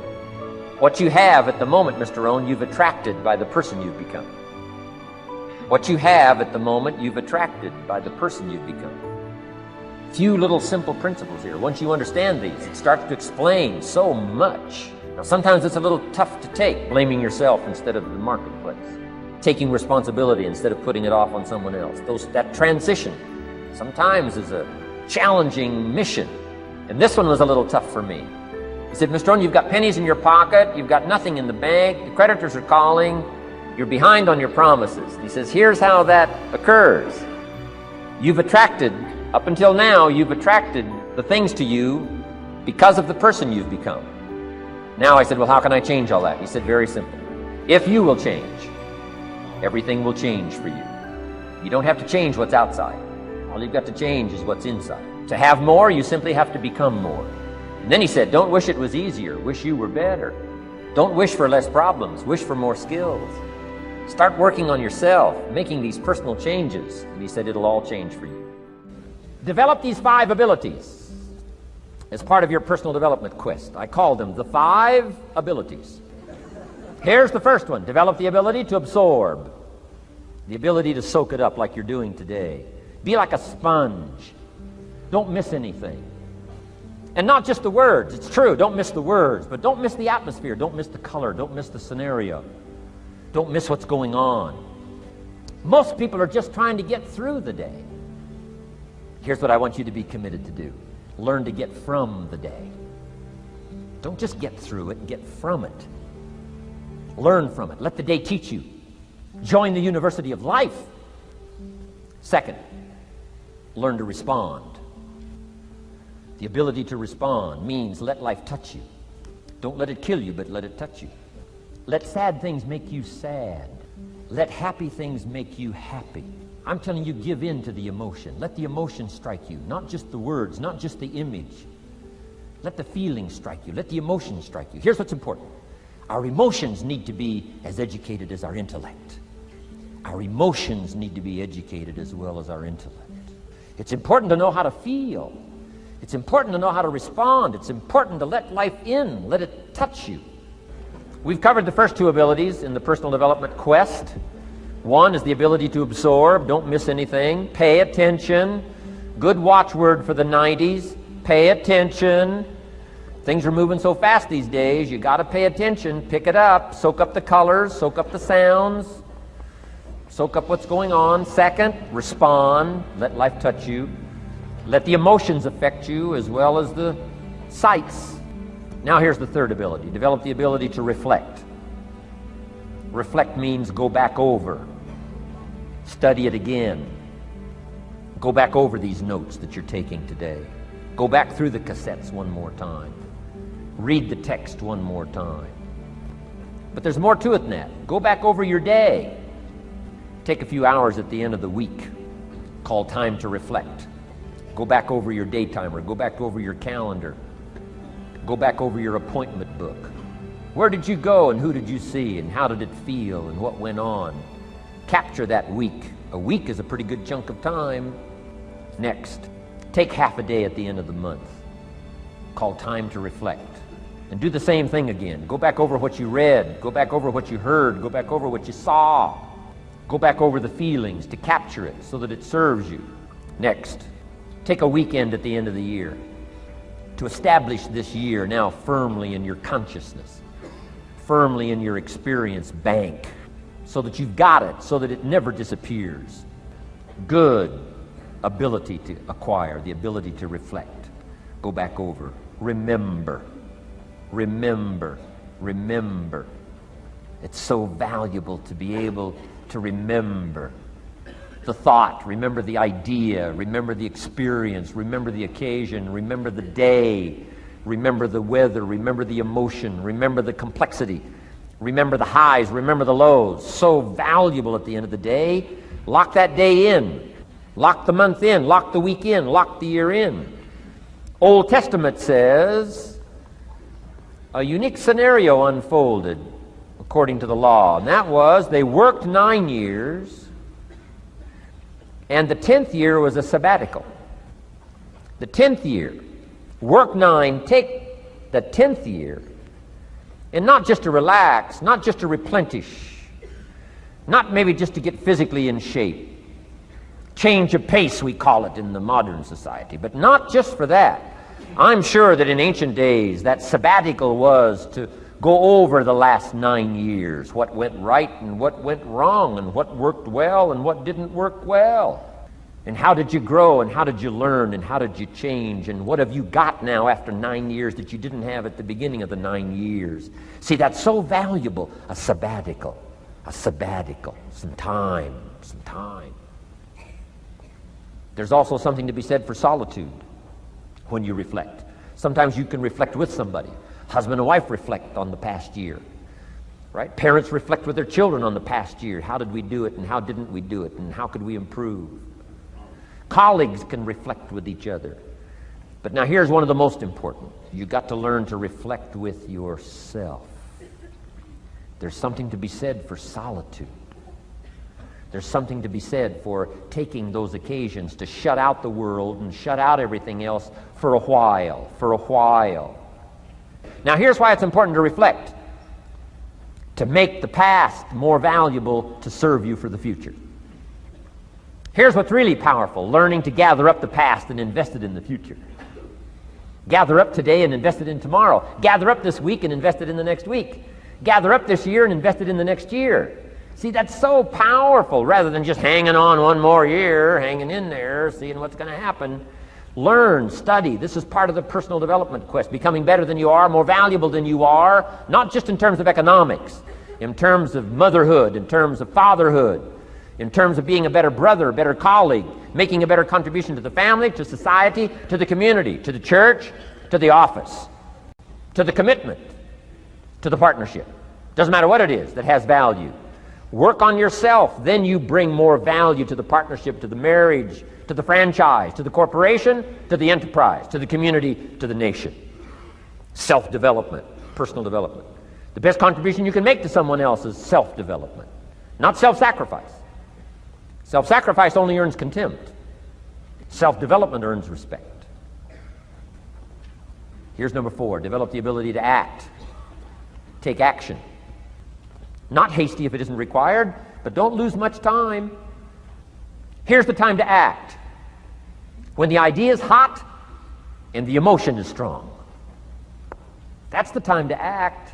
what you have at the moment, Mr. Rohn, you've attracted by the person you've become. What you have at the moment, you've attracted by the person you've become. Few little simple principles here. Once you understand these, it starts to explain so much. Now, sometimes it's a little tough to take, blaming yourself instead of the marketplace, taking responsibility instead of putting it off on someone else. That transition sometimes is a challenging mission. And this one was a little tough for me. He said, Mr. Rohn, you've got pennies in your pocket, you've got nothing in the bank, the creditors are calling, you're behind on your promises. He says, here's how that occurs. You've attracted, up until now, you've attracted the things to you because of the person you've become. Now I said, well, how can I change all that? He said, very simple. If you will change, everything will change for you. You don't have to change what's outside. All you've got to change is what's inside. To have more, you simply have to become more. And then he said, don't wish it was easier. Wish you were better. Don't wish for less problems. Wish for more skills. Start working on yourself, making these personal changes. And he said, it'll all change for you. Develop these 5 abilities as part of your personal development quest. I call them the 5 abilities. Here's the first one. Develop the ability to absorb. The ability to soak it up like you're doing today. Be like a sponge. Don't miss anything. And not just the words. It's true, don't miss the words, but don't miss the atmosphere. Don't miss the color. Don't miss the scenario. Don't miss what's going on. Most people are just trying to get through the day. Here's what I want you to be committed to do. Learn to get from the day. Don't just get through it, get from it. Learn from it. Let the day teach you. Join the University of Life. Second, learn to respond. The ability to respond means let life touch you. Don't let it kill you, but let it touch you. Let sad things make you sad. Let happy things make you happy. I'm telling you, give in to the emotion. Let the emotion strike you, not just the words, not just the image. Let the feeling strike you. Let the emotion strike you. Here's what's important. Our emotions need to be as educated as our intellect. Our emotions need to be educated as well as our intellect. It's important to know how to feel. It's important to know how to respond. It's important to let life in, let it touch you. We've covered the first 2 abilities in the personal development quest. One is the ability to absorb, don't miss anything, pay attention. Good watchword for the 90s, pay attention. Things are moving so fast these days, you got to pay attention, pick it up, soak up the colors, soak up the sounds, soak up what's going on. Second, respond. Let life touch you. Let the emotions affect you as well as the sights. Now here's the third ability. Develop the ability to reflect. Reflect means go back over. Study it again. Go back over these notes that you're taking today. Go back through the cassettes one more time. Read the text one more time. But there's more to it than that. Go back over your day. Take a few hours at the end of the week. Call time to reflect. Go back over your day timer. Go back over your calendar. Go back over your appointment book. Where did you go and who did you see and how did it feel and what went on? Capture that week. A week is a pretty good chunk of time. Next, take half a day at the end of the month. Call time to reflect. And do the same thing again. Go back over what you read. Go back over what you heard. Go back over what you saw. Go back over the feelings to capture it so that it serves you. Next, take a weekend at the end of the year to establish this year now firmly in your consciousness, firmly in your experience bank, so that you've got it, so that it never disappears. Good ability to acquire, the ability to reflect. Go back over. Remember. Remember. Remember. It's so valuable to be able to remember the thought, remember the idea, remember the experience, remember the occasion, remember the day, remember the weather, remember the emotion, remember the complexity, remember the highs, remember the lows. So valuable at the end of the day. Lock that day in. Lock the month in. Lock the week in. Lock the year in. Old Testament says a unique scenario unfolded according to the law, and that was they worked 9 years, and the 10th year was a sabbatical. The 10th year, work 9, take the 10th year, and not just to relax, not just to replenish, not maybe just to get physically in shape. Change of pace, we call it in the modern society, but not just for that. I'm sure that in ancient days, that sabbatical was to go over the last 9 years, what went right and what went wrong, and what worked well and what didn't work well. And how did you grow, and how did you learn, and how did you change, and what have you got now after 9 years that you didn't have at the beginning of the 9 years? See, that's so valuable, a sabbatical, some time. There's also something to be said for solitude when you reflect. Sometimes you can reflect with somebody. Husband and wife reflect on the past year, right? Parents reflect with their children on the past year. How did we do it, and how didn't we do it, and how could we improve? Colleagues can reflect with each other. But now here's one of the most important. You've got to learn to reflect with yourself. There's something to be said for solitude. There's something to be said for taking those occasions to shut out the world and shut out everything else for a while. Now here's why it's important to reflect. To make the past more valuable to serve you for the future. Here's what's really powerful, learning to gather up the past and invest it in the future. Gather up today and invest it in tomorrow. Gather up this week and invest it in the next week. Gather up this year and invest it in the next year. See, that's so powerful, rather than just hanging on one more year, hanging in there, seeing what's going to happen. Learn, study. This is part of the personal development quest, becoming better than you are, more valuable than you are, not just in terms of economics, in terms of motherhood, in terms of fatherhood, in terms of being a better brother, a better colleague, making a better contribution to the family, to society, to the community, to the church, to the office, to the commitment, to the partnership. Doesn't matter what it is that has value. Work on yourself, then you bring more value to the partnership, to the marriage, to the franchise, to the corporation, to the enterprise, to the community, to the nation. Self-development, personal development. The best contribution you can make to someone else is self-development, not self-sacrifice. Self-sacrifice only earns contempt. Self-development earns respect. Here's number 4, develop the ability to act. Take action. Not hasty if it isn't required, but don't lose much time. Here's the time to act. When the idea is hot and the emotion is strong. That's the time to act.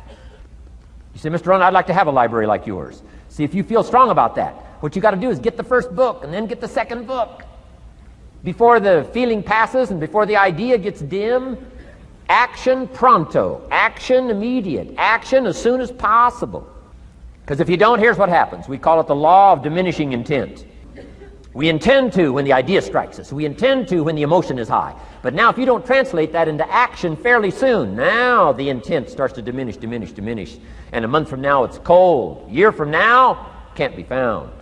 You say, Mr. Rohn, I'd like to have a library like yours. See if you feel strong about that. What you got to do is get the first book and then get the second book. Before the feeling passes and before the idea gets dim, action pronto, action immediate, action as soon as possible. Because if you don't, here's what happens. We call it the law of diminishing intent. We intend to when the idea strikes us. We intend to when the emotion is high. But now if you don't translate that into action fairly soon, now the intent starts to diminish. And a month from now it's cold. A year from now, can't be found.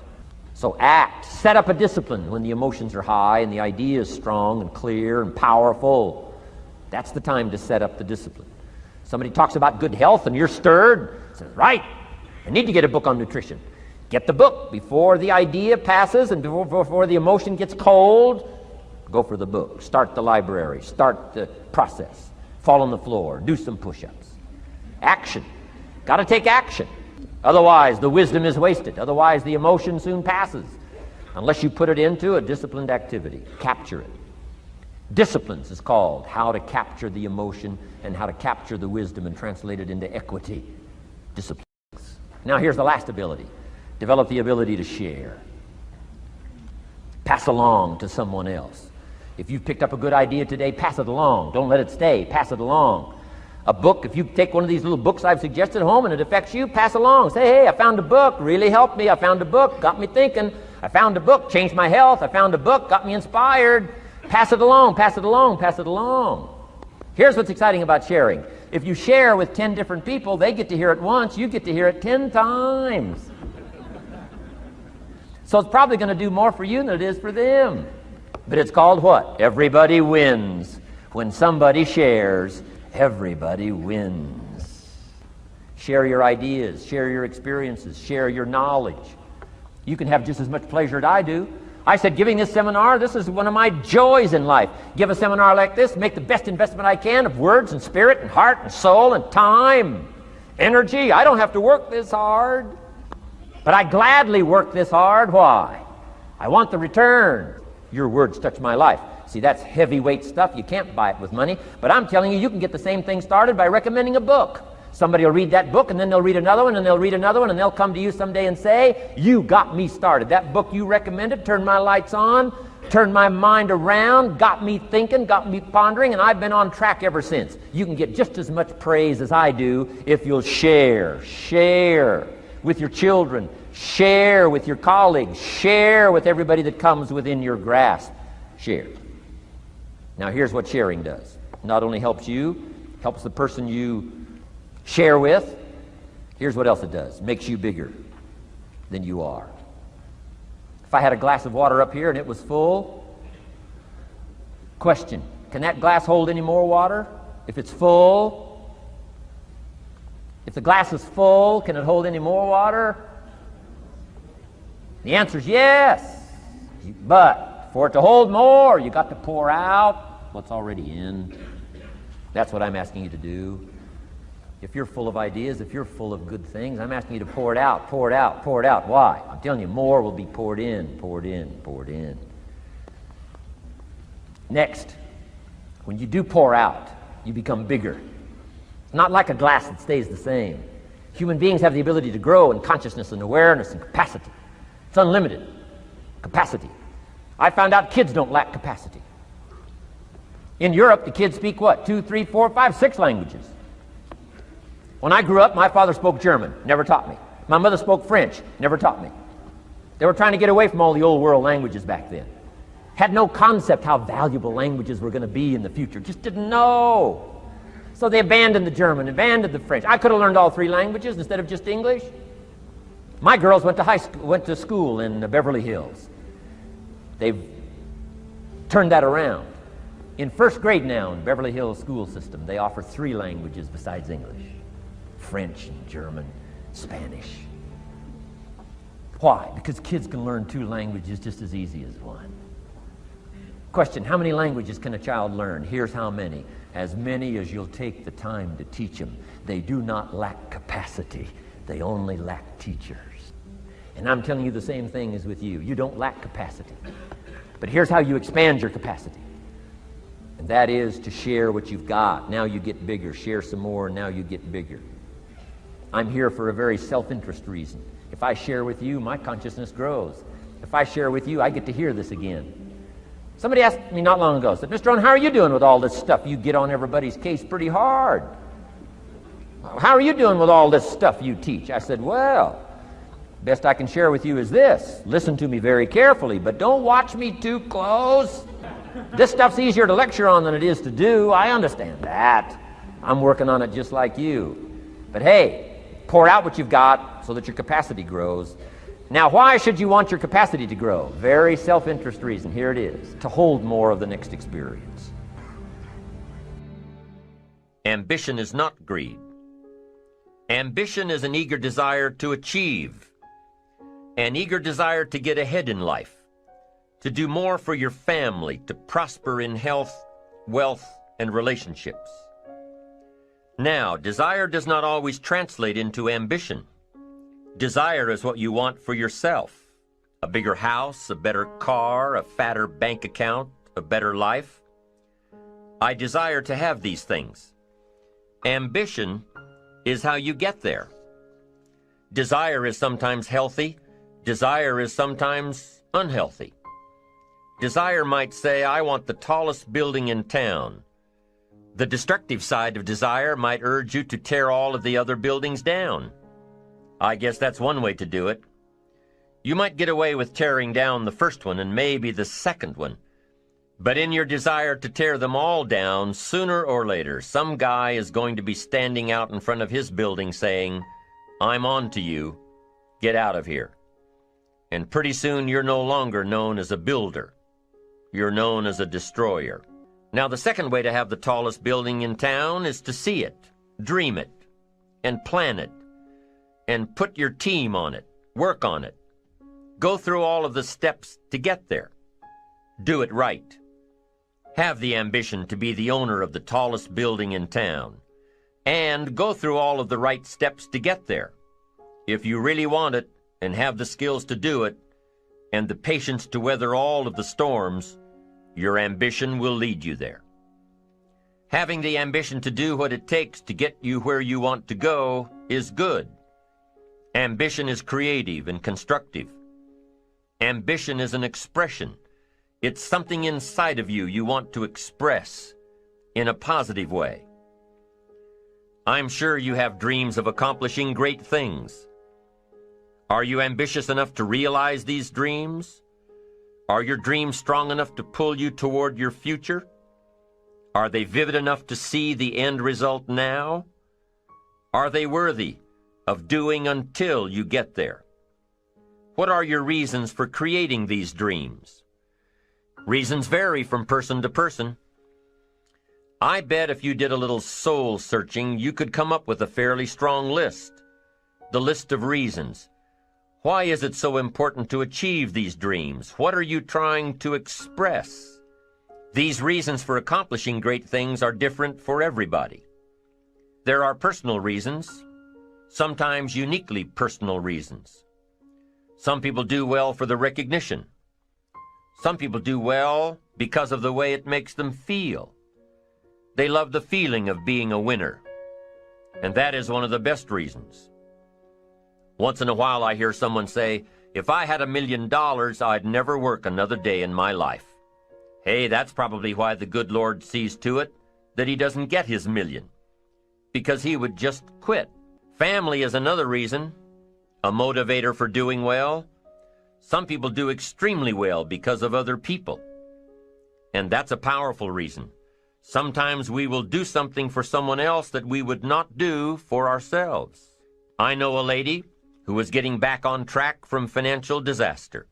So act. Set up a discipline when the emotions are high and the idea is strong and clear and powerful. That's the time to set up the discipline. Somebody talks about good health and you're stirred. Says, right, I need to get a book on nutrition. Get the book before the idea passes and before the emotion gets cold. Go for the book. Start the library. Start the process. Fall on the floor. Do some push-ups. Action. Got to take action. Otherwise, the wisdom is wasted. Otherwise, the emotion soon passes. Unless you put it into a disciplined activity. Capture it. Disciplines is called how to capture the emotion and how to capture the wisdom and translate it into equity. Disciplines. Now, here's the last ability. Develop the ability to share. Pass along to someone else. If you've picked up a good idea today, pass it along. Don't let it stay. Pass it along. A book, if you take one of these little books I've suggested home and it affects you, pass along. Say, hey, I found a book, really helped me. I found a book, got me thinking. I found a book, changed my health. I found a book, got me inspired. Pass it along, pass it along, pass it along. Here's what's exciting about sharing. If you share with 10 different people, they get to hear it once, you get to hear it 10 times. So it's probably going to do more for you than it is for them. But it's called what? Everybody wins. When somebody shares, everybody wins. Share your ideas, share your experiences, share your knowledge. You can have just as much pleasure as I do. I said, giving this seminar, this is one of my joys in life. Give a seminar like this, make the best investment I can of words and spirit and heart and soul and time, energy. I don't have to work this hard. But I gladly work this hard. Why? I want the return. Your words touch my life. See, that's heavyweight stuff. You can't buy it with money. But I'm telling you, you can get the same thing started by recommending a book. Somebody will read that book, and then they'll read another one, and they'll read another one, and they'll come to you someday and say, you got me started. That book you recommended turned my lights on, turned my mind around, got me thinking, got me pondering, and I've been on track ever since. You can get just as much praise as I do if you'll share with your children, share with your colleagues, share with everybody that comes within your grasp. Share. Now here's what sharing does. Not only helps you, helps the person you share with. Here's what else it does. Makes you bigger than you are. If I had a glass of water up here and it was full, question, can that glass hold any more water? If it's full, if the glass is full, can it hold any more water? The answer is yes. But for it to hold more, you got to pour out what's already in. That's what I'm asking you to do. If you're full of ideas, if you're full of good things, I'm asking you to pour it out, pour it out, pour it out. Why? I'm telling you, more will be poured in, poured in, poured in. Next, when you do pour out, you become bigger. Not like a glass that stays the same. Human beings have the ability to grow in consciousness and awareness and capacity. It's unlimited capacity. I found out kids don't lack capacity. In Europe, the kids speak what? 2, 3, 4, 5, 6 languages. When I grew up, my father spoke German, never taught me. My mother spoke French, never taught me. They were trying to get away from all the old world languages back then. Had no concept how valuable languages were going to be in the future. Just didn't know. So they abandoned the German, abandoned the French. I could have learned all 3 languages instead of just English. My girls went to school in Beverly Hills. They've turned that around. In first grade now in Beverly Hills school system, they offer 3 languages besides English. French and German, Spanish. Why? Because kids can learn 2 languages just as easy as 1. Question, how many languages can a child learn? Here's how many. As many as you'll take the time to teach them. They do not lack capacity. They only lack teachers. And I'm telling you the same thing is with you. You don't lack capacity. But here's how you expand your capacity. And That is to share what you've got. Now you get bigger. Share some more, now you get bigger. I'm here for a very self-interest reason. If I share with you, my consciousness grows. If I share with you, I get to hear this again. Somebody asked me not long ago, said, Mr. Rohn, how are you doing with all this stuff? You get on everybody's case pretty hard. How are you doing with all this stuff you teach? I said, well, best I can share with you is this. Listen to me very carefully, but don't watch me too close. This stuff's easier to lecture on than it is to do. I understand that. I'm working on it just like you. But hey, pour out what you've got so that your capacity grows. Now, why should you want your capacity to grow? Very self-interest reason. Here it is. To hold more of the next experience. Ambition is not greed. Ambition is an eager desire to achieve, an eager desire to get ahead in life, to do more for your family, to prosper in health, wealth, and relationships. Now, desire does not always translate into ambition. Desire is what you want for yourself. A bigger house, a better car, a fatter bank account, a better life. I desire to have these things. Ambition is how you get there. Desire is sometimes healthy. Desire is sometimes unhealthy. Desire might say, I want the tallest building in town. The destructive side of desire might urge you to tear all of the other buildings down. I guess that's one way to do it. You might get away with tearing down the first one and maybe the second one. But in your desire to tear them all down, sooner or later, some guy is going to be standing out in front of his building saying, I'm on to you. Get out of here. And pretty soon you're no longer known as a builder. You're known as a destroyer. Now, the second way to have the tallest building in town is to see it, dream it, and plan it, and put your team on it, work on it. Go through all of the steps to get there. Do it right. Have the ambition to be the owner of the tallest building in town, and go through all of the right steps to get there. If you really want it, and have the skills to do it, and the patience to weather all of the storms, your ambition will lead you there. Having the ambition to do what it takes to get you where you want to go is good. Ambition is creative and constructive. Ambition is an expression. It's something inside of you want to express in a positive way. I'm sure you have dreams of accomplishing great things. Are you ambitious enough to realize these dreams? Are your dreams strong enough to pull you toward your future? Are they vivid enough to see the end result now? Are they worthy of doing until you get there? What are your reasons for creating these dreams? Reasons vary from person to person. I bet if you did a little soul searching, you could come up with a fairly strong list. The list of reasons. Why is it so important to achieve these dreams? What are you trying to express? These reasons for accomplishing great things are different for everybody. There are personal reasons, sometimes uniquely personal reasons. Some people do well for the recognition. Some people do well because of the way it makes them feel. They love the feeling of being a winner. And that is one of the best reasons. Once in a while I hear someone say, if I had $1 million, I'd never work another day in my life. Hey, that's probably why the good Lord sees to it that he doesn't get his million, because he would just quit. Family is another reason, a motivator for doing well. Some people do extremely well because of other people. And that's a powerful reason. Sometimes we will do something for someone else that we would not do for ourselves. I know a lady who was getting back on track from financial disaster.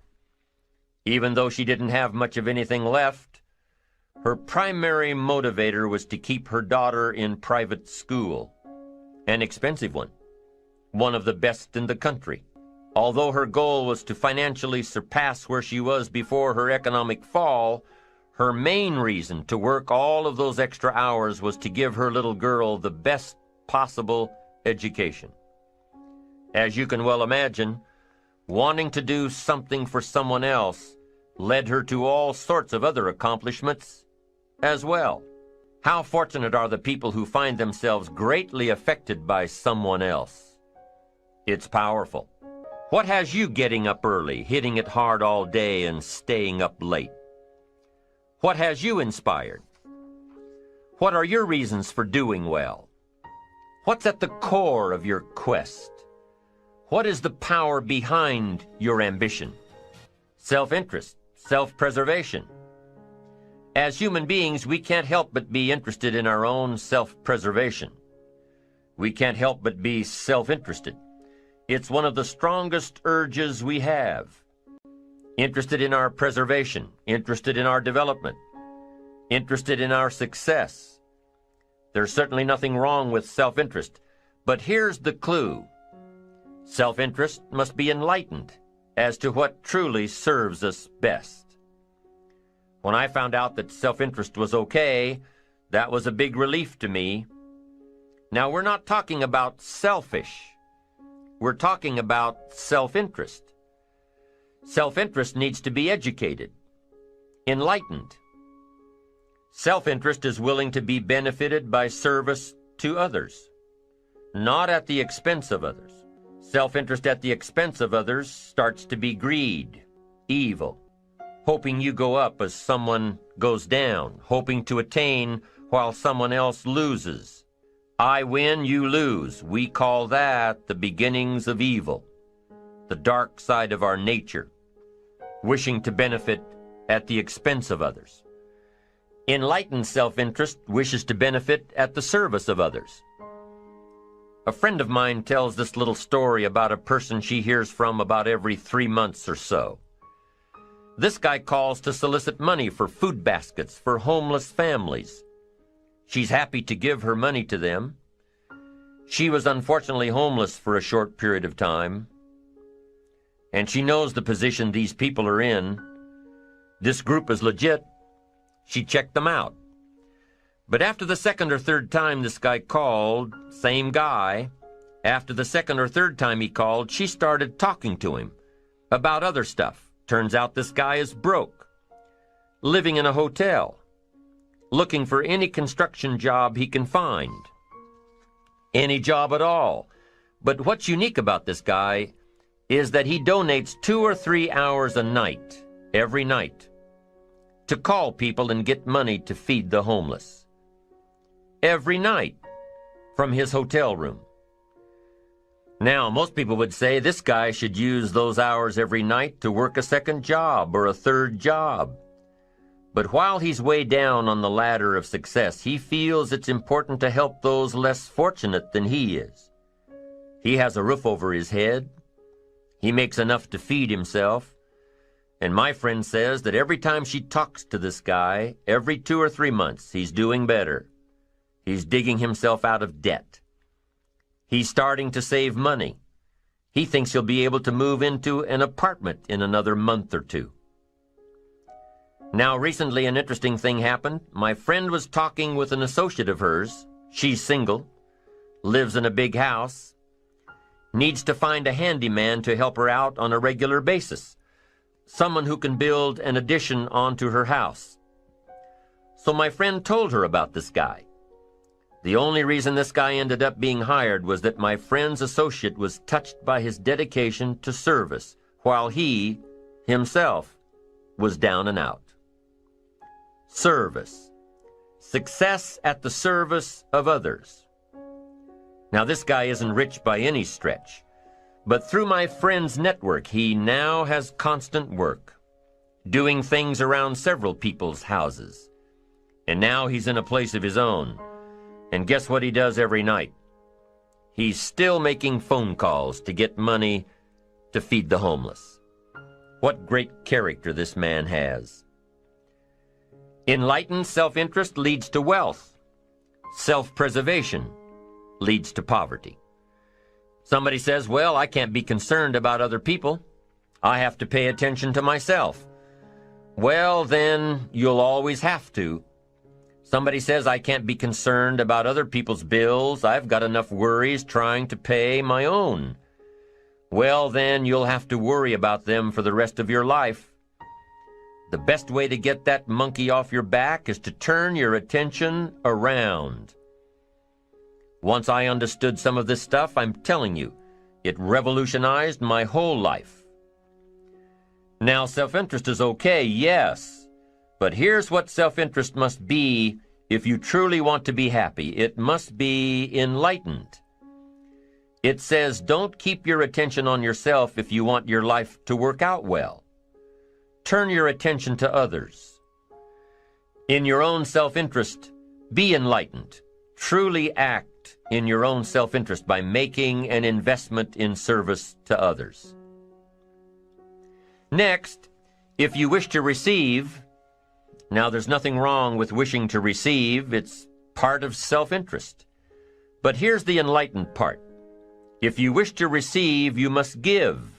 Even though she didn't have much of anything left, her primary motivator was to keep her daughter in private school, an expensive one of the best in the country. Although her goal was to financially surpass where she was before her economic fall, her main reason to work all of those extra hours was to give her little girl the best possible education. As you can well imagine, wanting to do something for someone else led her to all sorts of other accomplishments as well. How fortunate are the people who find themselves greatly affected by someone else. It's powerful. What has you getting up early, hitting it hard all day, and staying up late? What has you inspired? What are your reasons for doing well? What's at the core of your quest? What is the power behind your ambition? Self-interest, self-preservation. As human beings, we can't help but be interested in our own self-preservation. We can't help but be self-interested. It's one of the strongest urges we have. Interested in our preservation, interested in our development, interested in our success. There's certainly nothing wrong with self-interest, but here's the clue. Self-interest must be enlightened as to what truly serves us best. When I found out that self-interest was okay, that was a big relief to me. Now, we're not talking about selfish. We're talking about self-interest. Self-interest needs to be educated, enlightened. Self-interest is willing to be benefited by service to others, not at the expense of others. Self-interest at the expense of others starts to be greed, evil, hoping you go up as someone goes down, hoping to attain while someone else loses. I win, you lose. We call that the beginnings of evil, the dark side of our nature, wishing to benefit at the expense of others. Enlightened self-interest wishes to benefit at the service of others. A friend of mine tells this little story about a person she hears from about every 3 months or so. This guy calls to solicit money for food baskets for homeless families. She's happy to give her money to them. She was unfortunately homeless for a short period of time, and she knows the position these people are in. This group is legit. She checked them out. But after the second or third time this guy called, same guy, after the second or third time he called, she started talking to him about other stuff. Turns out this guy is broke, living in a hotel, looking for any construction job he can find. Any job at all. But what's unique about this guy is that he donates 2 or 3 hours a night, every night, to call people and get money to feed the homeless. Every night, from his hotel room. Now, most people would say this guy should use those hours every night to work a second job or a third job. But while he's way down on the ladder of success, he feels it's important to help those less fortunate than he is. He has a roof over his head. He makes enough to feed himself. And my friend says that every time she talks to this guy, every 2 or 3 months, he's doing better. He's digging himself out of debt. He's starting to save money. He thinks he'll be able to move into an apartment in another month or 2. Now, recently an interesting thing happened. My friend was talking with an associate of hers. She's single, lives in a big house, needs to find a handyman to help her out on a regular basis, someone who can build an addition onto her house. So my friend told her about this guy. The only reason this guy ended up being hired was that my friend's associate was touched by his dedication to service, while he, himself, was down and out. Service. Success at the service of others. Now, this guy isn't rich by any stretch, but through my friend's network, he now has constant work, doing things around several people's houses. And now he's in a place of his own. And guess what he does every night? He's still making phone calls to get money to feed the homeless. What great character this man has. Enlightened self-interest leads to wealth. Self-preservation leads to poverty. Somebody says, well, I can't be concerned about other people. I have to pay attention to myself. Well, then you'll always have to. Somebody says, I can't be concerned about other people's bills. I've got enough worries trying to pay my own. Well, then you'll have to worry about them for the rest of your life. The best way to get that monkey off your back is to turn your attention around. Once I understood some of this stuff, I'm telling you, it revolutionized my whole life. Now, self-interest is okay, yes, but here's what self-interest must be if you truly want to be happy. It must be enlightened. It says, don't keep your attention on yourself if you want your life to work out well. Turn your attention to others. In your own self-interest, be enlightened. Truly act in your own self-interest by making an investment in service to others. Next, if you wish to receive, now there's nothing wrong with wishing to receive, it's part of self-interest. But here's the enlightened part. If you wish to receive, you must give.